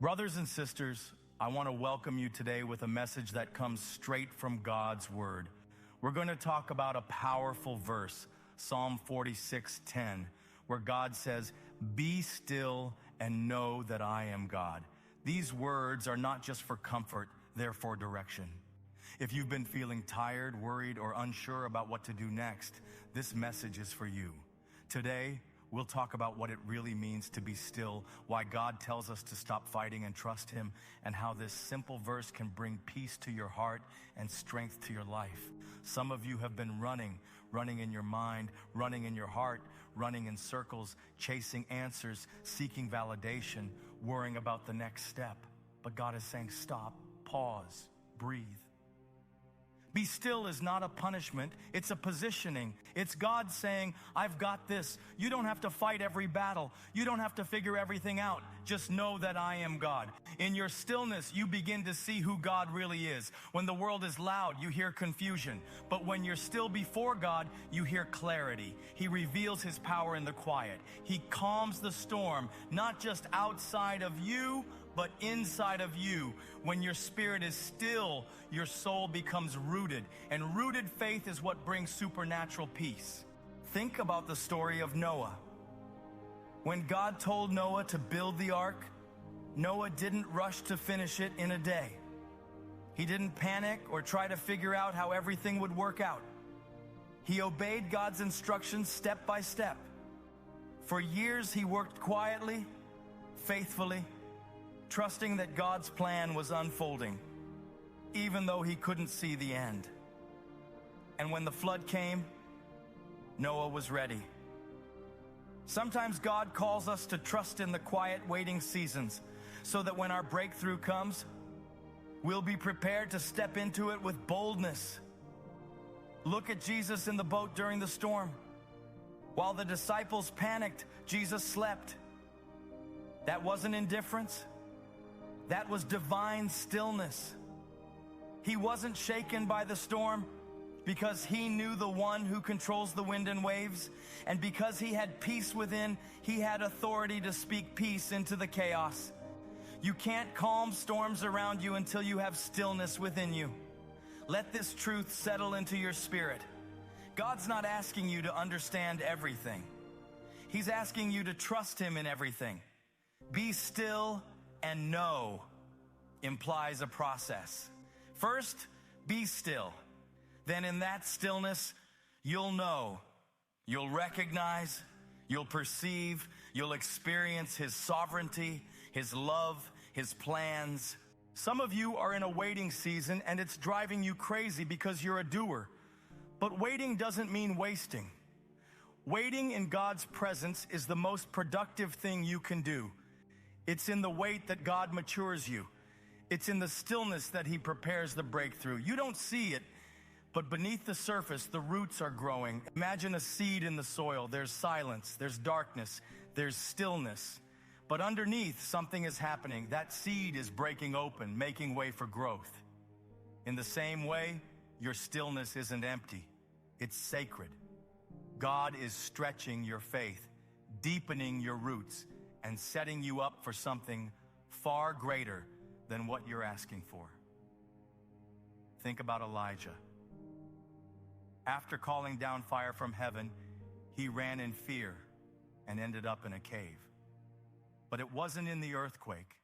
Brothers and sisters, I want to welcome you today with a message that comes straight from God's Word. We're going to talk about a powerful verse, Psalm 46:10, where God says, "Be still and know that I am God." These words are not just for comfort, they're for direction. If you've been feeling tired, worried, or unsure about what to do next, this message is for you. Today, we'll talk about what it really means to be still, why God tells us to stop fighting and trust Him, and how this simple verse can bring peace to your heart and strength to your life. Some of you have been running in your mind, running in your heart, running in circles, chasing answers, seeking validation, worrying about the next step. But God is saying, stop, pause, breathe. Be still is not a punishment, it's a positioning. It's God saying, I've got this. You don't have to fight every battle. You don't have to figure everything out. Just know that I am God. In your stillness, you begin to see who God really is. When the world is loud, you hear confusion. But when you're still before God, you hear clarity. He reveals His power in the quiet. He calms the storm, not just outside of you, but inside of you. When your spirit is still, your soul becomes rooted. And rooted faith is what brings supernatural peace. Think about the story of Noah. When God told Noah to build the ark, Noah didn't rush to finish it in a day. He didn't panic or try to figure out how everything would work out. He obeyed God's instructions step by step. For years, he worked quietly, faithfully, trusting that God's plan was unfolding, even though he couldn't see the end. And when the flood came, Noah was ready. Sometimes God calls us to trust in the quiet waiting seasons so that when our breakthrough comes, we'll be prepared to step into it with boldness. Look at Jesus in the boat during the storm. While the disciples panicked, Jesus slept. That wasn't indifference. That was divine stillness. He wasn't shaken by the storm because he knew the one who controls the wind and waves. And because he had peace within, he had authority to speak peace into the chaos. You can't calm storms around you until you have stillness within you. Let this truth settle into your spirit. God's not asking you to understand everything. He's asking you to trust Him in everything. Be still and know implies a process. First, be still. Then in that stillness, you'll know, you'll recognize, you'll perceive, you'll experience His sovereignty, His love, His plans. Some of you are in a waiting season and it's driving you crazy because you're a doer. But waiting doesn't mean wasting. Waiting in God's presence is the most productive thing you can do. It's in the wait that God matures you. It's in the stillness that He prepares the breakthrough. You don't see it, but beneath the surface, the roots are growing. Imagine a seed in the soil. There's silence, there's darkness, there's stillness. But underneath, something is happening. That seed is breaking open, making way for growth. In the same way, your stillness isn't empty. It's sacred. God is stretching your faith, deepening your roots, and setting you up for something far greater than what you're asking for. Think about Elijah. After calling down fire from heaven, he ran in fear and ended up in a cave. But it wasn't in the earthquake,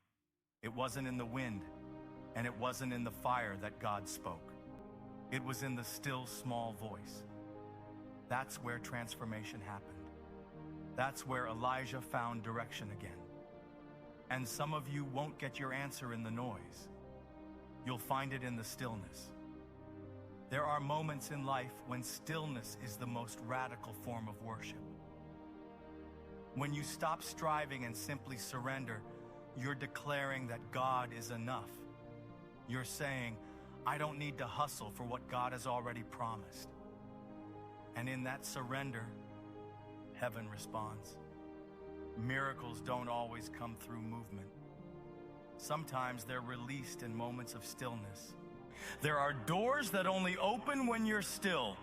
it wasn't in the wind, and it wasn't in the fire that God spoke. It was in the still small voice. That's where transformation happened. That's where Elijah found direction again. And some of you won't get your answer in the noise. You'll find it in the stillness. There are moments in life when stillness is the most radical form of worship. When you stop striving and simply surrender, you're declaring that God is enough. You're saying, I don't need to hustle for what God has already promised. And in that surrender, heaven responds. Miracles don't always come through movement. Sometimes they're released in moments of stillness. There are doors that only open when you're still.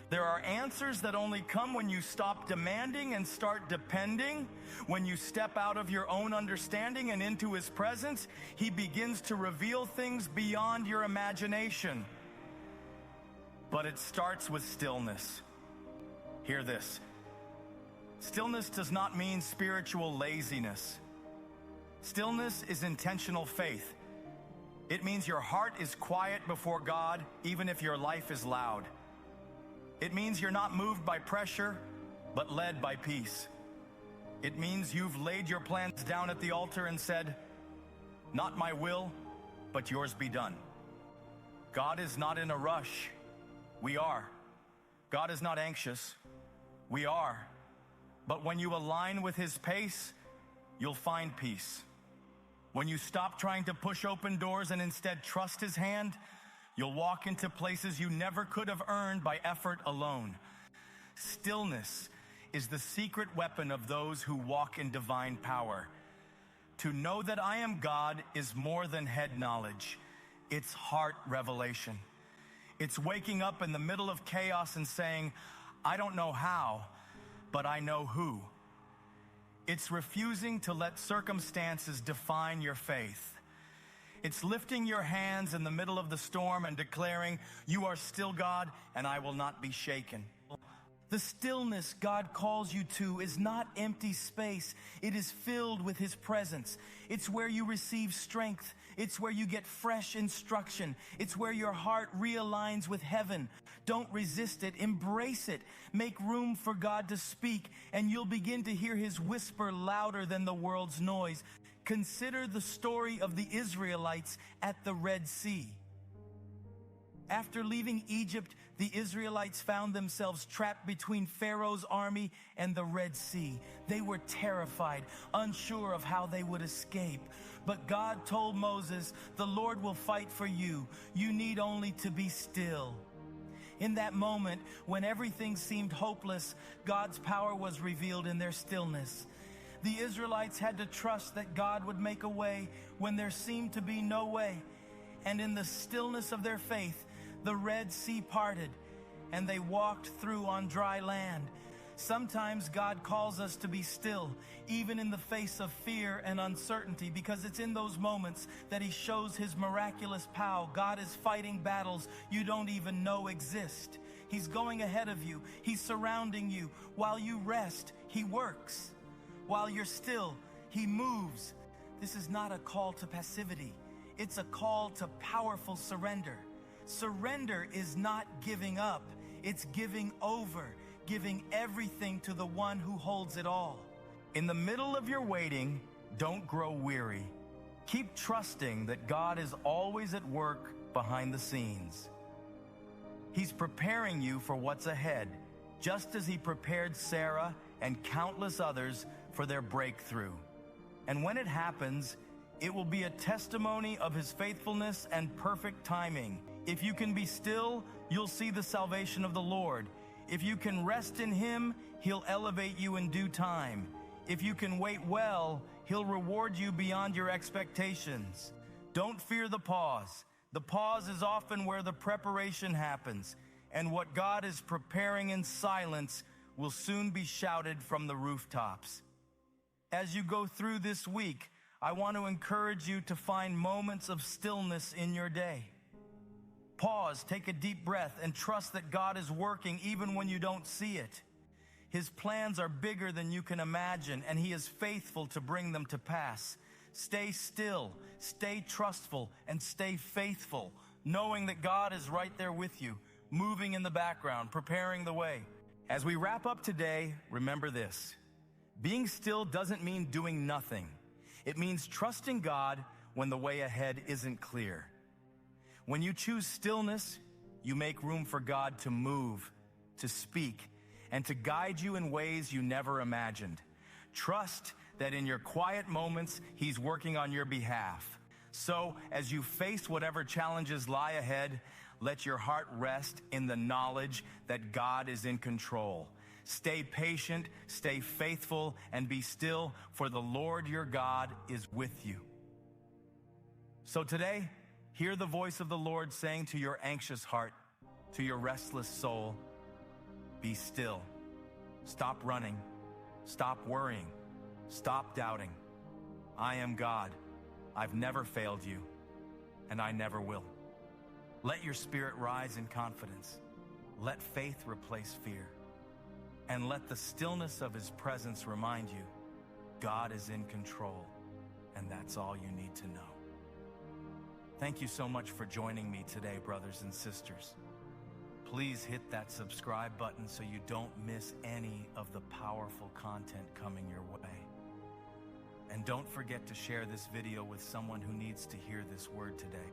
There are answers that only come when you stop demanding and start depending. When you step out of your own understanding and into His presence, He begins to reveal things beyond your imagination. But it starts with stillness. Hear this. Stillness does not mean spiritual laziness. Stillness is intentional faith. It means your heart is quiet before God, even if your life is loud. It means you're not moved by pressure, but led by peace. It means you've laid your plans down at the altar and said, "Not my will, but yours be done." God is not in a rush. We are. God is not anxious. We are. But when you align with His pace, you'll find peace. When you stop trying to push open doors and instead trust His hand, you'll walk into places you never could have earned by effort alone. Stillness is the secret weapon of those who walk in divine power. To know that I am God is more than head knowledge. It's heart revelation. It's waking up in the middle of chaos and saying, "I don't know how, but I know who." It's refusing to let circumstances define your faith. It's lifting your hands in the middle of the storm and declaring, "You are still God, and I will not be shaken." The stillness God calls you to is not empty space. It is filled with His presence. It's where you receive strength. It's where you get fresh instruction. It's where your heart realigns with heaven. Don't resist it. Embrace it. Make room for God to speak, and you'll begin to hear His whisper louder than the world's noise. Consider the story of the Israelites at the Red Sea. After leaving Egypt, the Israelites found themselves trapped between Pharaoh's army and the Red Sea. They were terrified, unsure of how they would escape. But God told Moses, "The Lord will fight for you. You need only to be still." In that moment, when everything seemed hopeless, God's power was revealed in their stillness. The Israelites had to trust that God would make a way when there seemed to be no way. And in the stillness of their faith, the Red Sea parted, and they walked through on dry land. Sometimes God calls us to be still, even in the face of fear and uncertainty, because it's in those moments that He shows His miraculous power. God is fighting battles you don't even know exist. He's going ahead of you. He's surrounding you. While you rest, He works. While you're still, He moves. This is not a call to passivity. It's a call to powerful surrender. Surrender is not giving up. It's giving over, giving everything to the one who holds it all. In the middle of your waiting, don't grow weary. Keep trusting that God is always at work behind the scenes. He's preparing you for what's ahead, just as He prepared Sarah and countless others for their breakthrough. And when it happens, it will be a testimony of His faithfulness and perfect timing. If you can be still, you'll see the salvation of the Lord. If you can rest in Him, He'll elevate you in due time. If you can wait well, He'll reward you beyond your expectations. Don't fear the pause. The pause is often where the preparation happens, and what God is preparing in silence will soon be shouted from the rooftops. As you go through this week, I want to encourage you to find moments of stillness in your day. Pause, take a deep breath, and trust that God is working even when you don't see it. His plans are bigger than you can imagine, and He is faithful to bring them to pass. Stay still, stay trustful, and stay faithful, knowing that God is right there with you, moving in the background, preparing the way. As we wrap up today, remember this. Being still doesn't mean doing nothing. It means trusting God when the way ahead isn't clear. When you choose stillness, you make room for God to move, to speak, and to guide you in ways you never imagined. Trust that in your quiet moments, He's working on your behalf. So, as you face whatever challenges lie ahead, let your heart rest in the knowledge that God is in control. Stay patient, stay faithful, and be still, for the Lord your God is with you. So today, hear the voice of the Lord saying to your anxious heart, to your restless soul, Be still. Stop running. Stop worrying. Stop doubting. I am God. I've never failed you, and I never will. Let your spirit rise in confidence. Let faith replace fear. And let the stillness of His presence remind you, God is in control, and that's all you need to know. Thank you so much for joining me today, brothers and sisters. Please hit that subscribe button so you don't miss any of the powerful content coming your way. And don't forget to share this video with someone who needs to hear this word today.